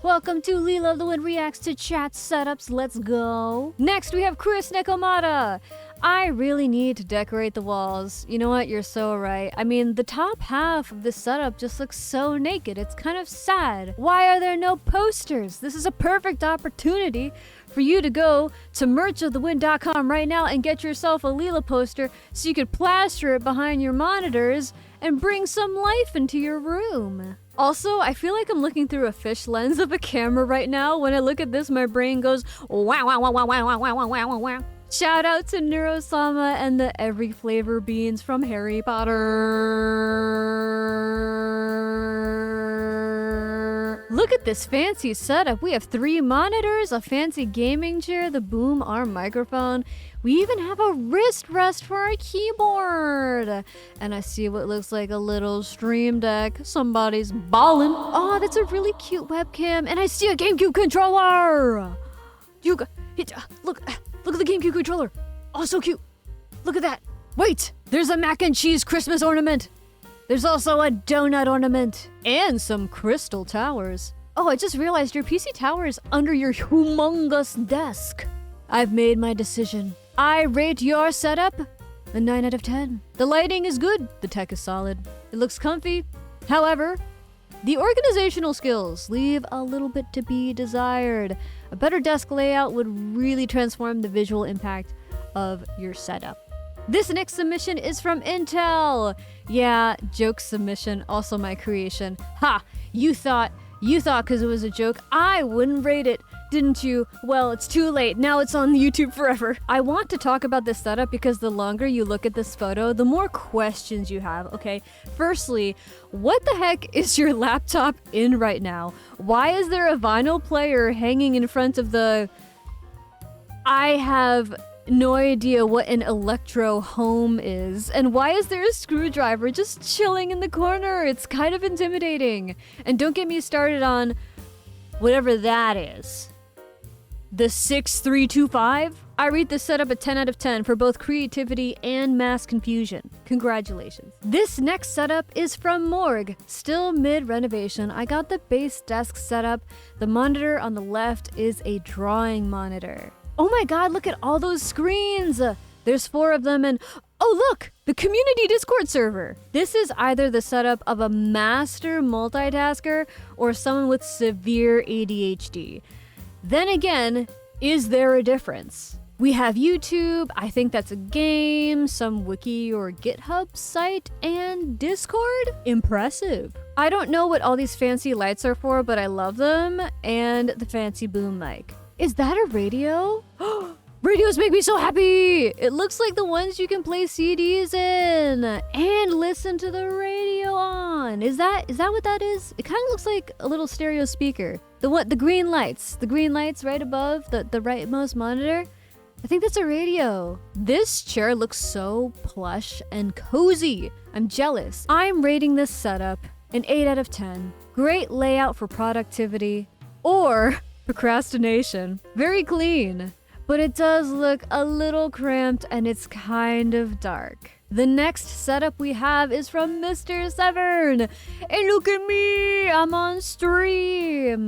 Welcome to Lila of the Wind Reacts to Chat Setups. Let's go. Next, we have ChrisNada. I really need to decorate the walls. You know what? You're so right. I mean, the top half of this setup just looks so naked. It's kind of sad. Why are there no posters? This is a perfect opportunity for you to go to merchofthewind.com right now and get yourself a Lila poster so you could plaster it behind your monitors and bring some life into your room. Also, I feel like I'm looking through a fish lens of a camera right now. When I look at this, my brain goes wow, wow, wow, wow, wow, wow, wow, wow, wow, wow. Shout out to Neurosama and the every flavor beans from Harry Potter. Look at this fancy setup. We have 3 monitors, a fancy gaming chair, the boom arm microphone. We even have a wrist rest for our keyboard. And I see what looks like a little stream deck. Somebody's ballin'. Oh, that's a really cute webcam. And I see a GameCube controller. Look at the GameCube controller. Oh, so cute. Look at that. Wait, there's a mac and cheese Christmas ornament. There's also a donut ornament and some crystal towers. Oh, I just realized your PC tower is under your humongous desk. I've made my decision. I rate your setup a 9 out of 10. The lighting is good. The tech is solid. It looks comfy. However, the organizational skills leave a little bit to be desired. A better desk layout would really transform the visual impact of your setup. This next submission is from Intel. Yeah, joke submission, also my creation. Ha! You thought because it was a joke, I wouldn't rate it, didn't you? Well, it's too late. Now it's on YouTube forever. I want to talk about this setup because the longer you look at this photo, the more questions you have, okay? Firstly, what the heck is your laptop in right now? Why is there a vinyl player hanging in front of the... I have no idea what an electro home is. And why is there a screwdriver just chilling in the corner? It's kind of intimidating. And don't get me started on whatever that is. The 6325? I rate this setup a 10 out of 10 for both creativity and mass confusion. Congratulations. This next setup is from Morg. Still mid-renovation. I got the base desk setup. The monitor on the left is a drawing monitor. Oh my god, look at all those screens! There's 4 of them and... Oh look! The community Discord server! This is either the setup of a master multitasker or someone with severe ADHD. Then again, is there a difference? We have YouTube, I think that's a game, some wiki or GitHub site, and Discord? Impressive. I don't know what all these fancy lights are for, but I love them, and the fancy boom mic. Is that a radio? Radios make me so happy! It looks like the ones you can play CDs in and listen to the radio on. Is that what that is? It kind of looks like a little stereo speaker. The green lights right above the rightmost monitor. I think that's a radio. This chair looks so plush and cozy. I'm jealous. I'm rating this setup an 8 out of 10. Great layout for productivity or procrastination. Very clean. But it does look a little cramped and it's kind of dark. The next setup we have is from Mr. Severn. Hey, look at me! I'm on stream!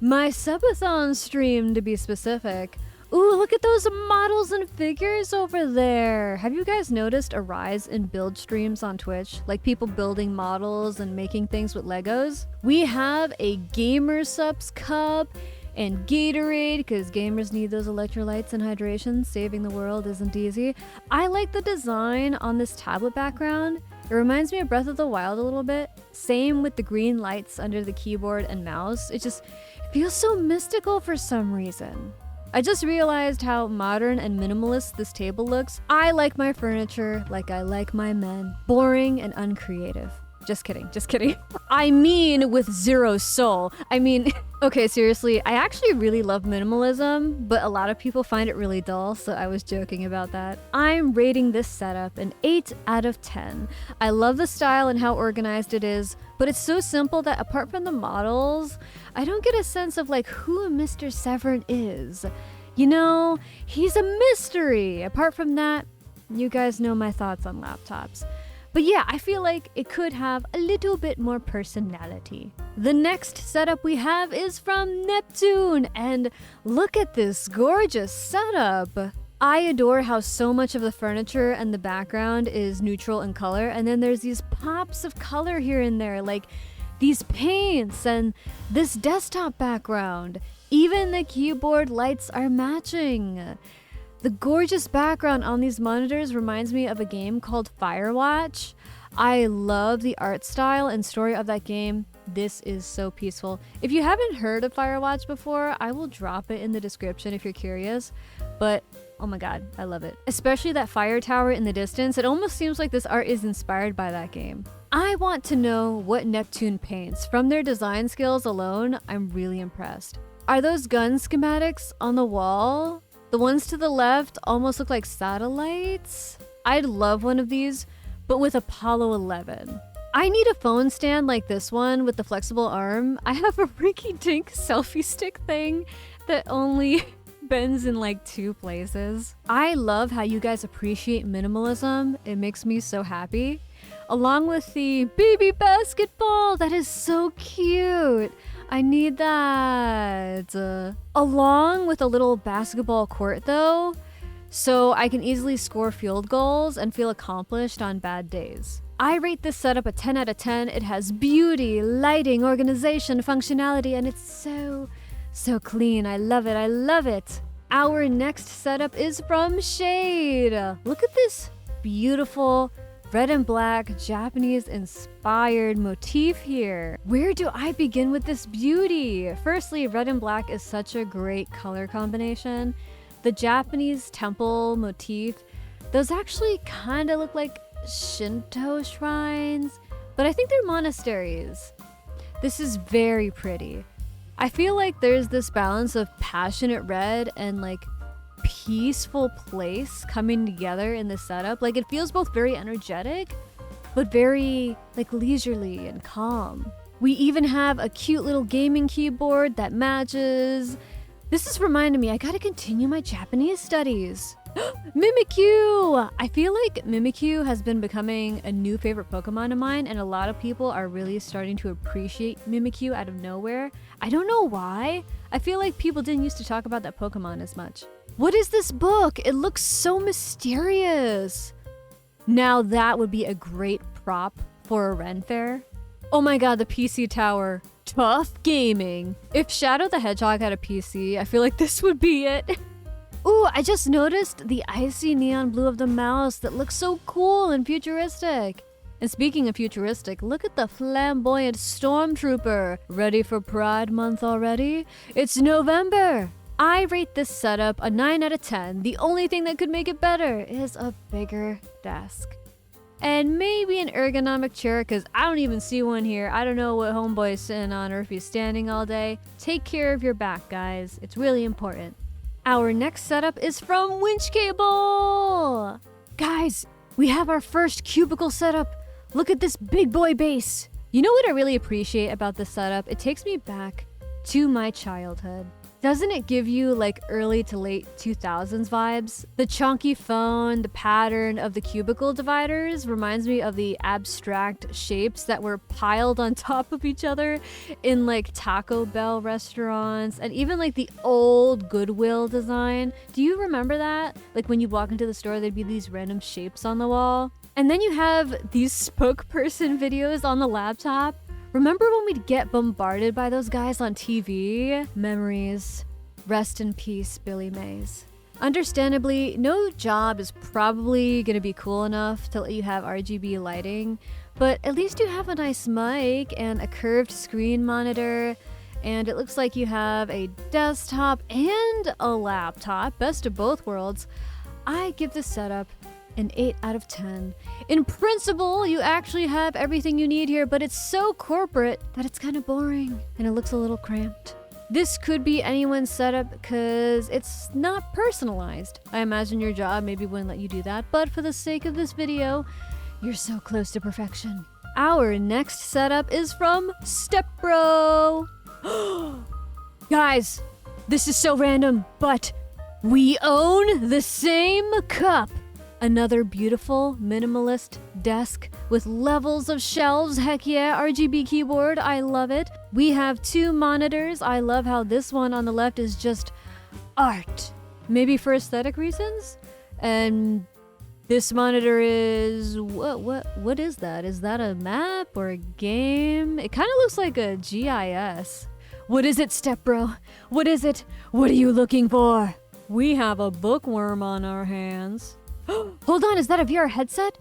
My subathon stream, to be specific. Ooh, look at those models and figures over there. Have you guys noticed a rise in build streams on Twitch? Like people building models and making things with Legos? We have a Gamer Subs cup and Gatorade, because gamers need those electrolytes and hydration. Saving the world isn't easy. I like the design on this tablet background. It reminds me of Breath of the Wild a little bit. Same with the green lights under the keyboard and mouse. It feels so mystical for some reason. I just realized how modern and minimalist this table looks. I like my furniture like I like my men. Boring and uncreative. Just kidding. I mean with zero soul. Okay, seriously, I actually really love minimalism, but a lot of people find it really dull, so I was joking about that. I'm rating this setup an 8 out of 10. I love the style and how organized it is, but it's so simple that apart from the models, I don't get a sense of like who Mr. Severn is. You know, he's a mystery. Apart from that, you guys know my thoughts on laptops. But yeah, I feel like it could have a little bit more personality. The next setup we have is from Neptune, and look at this gorgeous setup. I adore how so much of the furniture and the background is neutral in color, and then there's these pops of color here and there, like these paints and this desktop background. Even the keyboard lights are matching. The gorgeous background on these monitors reminds me of a game called Firewatch. I love the art style and story of that game. This is so peaceful. If you haven't heard of Firewatch before, I will drop it in the description if you're curious. But oh my god, I love it. Especially that fire tower in the distance. It almost seems like this art is inspired by that game. I want to know what Neptune paints. From their design skills alone, I'm really impressed. Are those gun schematics on the wall? The ones to the left almost look like satellites. I'd love one of these, but with Apollo 11. I need a phone stand like this one with the flexible arm. I have a rinky-dink selfie stick thing that only bends in like 2 places. I love how you guys appreciate minimalism. It makes me so happy. Along with the baby basketball, that is so cute. I need that. Along with a little basketball court though, so I can easily score field goals and feel accomplished on bad days. I rate this setup a 10 out of 10. It has beauty, lighting, organization, functionality, and it's so clean. I love it. I love it. Our next setup is from Shade. Look at this beautiful red and black Japanese inspired motif here. Where do I begin with this beauty? Firstly, red and black is such a great color combination. The Japanese temple motif, those actually kind of look like Shinto shrines, but I think they're monasteries. This is very pretty. I feel like there's this balance of passionate red and like peaceful place coming together in the setup. Like it feels both very energetic, but very like leisurely and calm. We even have a cute little gaming keyboard that matches. This is reminding me I gotta continue my Japanese studies. Mimikyu! I feel like Mimikyu has been becoming a new favorite Pokemon of mine, and a lot of people are really starting to appreciate Mimikyu out of nowhere. I don't know why. I feel like people didn't used to talk about that Pokemon as much. What is this book? It looks so mysterious. Now that would be a great prop for a Ren Fair. Oh my god, the PC tower. Tough gaming. If Shadow the Hedgehog had a PC, I feel like this would be it. Ooh, I just noticed the icy neon blue of the mouse that looks so cool and futuristic. And speaking of futuristic, look at the flamboyant Stormtrooper. Ready for Pride Month already? It's November. I rate this setup a 9 out of 10. The only thing that could make it better is a bigger desk. And maybe an ergonomic chair, because I don't even see one here. I don't know what homeboy's sitting on or if he's standing all day. Take care of your back, guys. It's really important. Our next setup is from WinchCable. Guys, we have our first cubicle setup. Look at this big boy base. You know what I really appreciate about this setup? It takes me back to my childhood. Doesn't it give you like early to late 2000s vibes? The chunky phone, the pattern of the cubicle dividers reminds me of the abstract shapes that were piled on top of each other in like Taco Bell restaurants, and even like the old Goodwill design. Do you remember that? Like when you walk into the store, there'd be these random shapes on the wall. And then you have these spokesperson videos on the laptop. Remember when we'd get bombarded by those guys on TV? Memories. Rest in peace, Billy Mays. Understandably, no job is probably gonna be cool enough to let you have RGB lighting, but at least you have a nice mic and a curved screen monitor, and it looks like you have a desktop and a laptop, best of both worlds. I give this setup an 8 out of 10. In principle, you actually have everything you need here, but it's so corporate that it's kind of boring and it looks a little cramped. This could be anyone's setup because it's not personalized. I imagine your job maybe wouldn't let you do that, but for the sake of this video, you're so close to perfection. Our next setup is from SteepBro. Guys, this is so random, but we own the same cup. Another beautiful minimalist desk with levels of shelves. Heck yeah, RGB keyboard. I love it. We have 2 monitors. I love how this one on the left is just art. Maybe for aesthetic reasons? And this monitor is what is that? Is that a map or a game? It kind of looks like a GIS. What is it, SteepBro? What is it? What are you looking for? We have a bookworm on our hands. Hold on, is that a VR headset?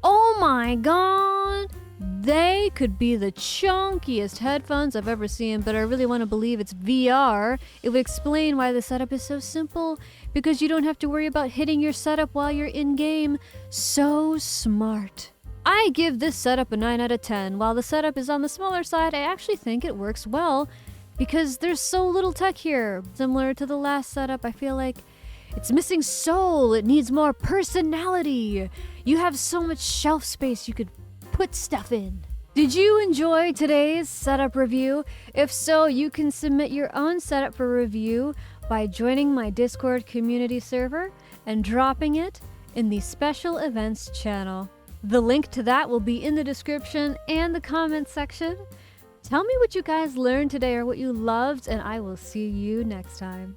Oh my god! They could be the chunkiest headphones I've ever seen, but I really want to believe it's VR. It would explain why the setup is so simple, because you don't have to worry about hitting your setup while you're in-game. So smart. I give this setup a 9 out of 10. While the setup is on the smaller side, I actually think it works well, because there's so little tech here. Similar to the last setup, I feel like it's missing soul. It needs more personality. You have so much shelf space you could put stuff in. Did you enjoy today's setup review? If so, you can submit your own setup for review by joining my Discord community server and dropping it in the special events channel. The link to that will be in the description and the comment section. Tell me what you guys learned today or what you loved, and I will see you next time.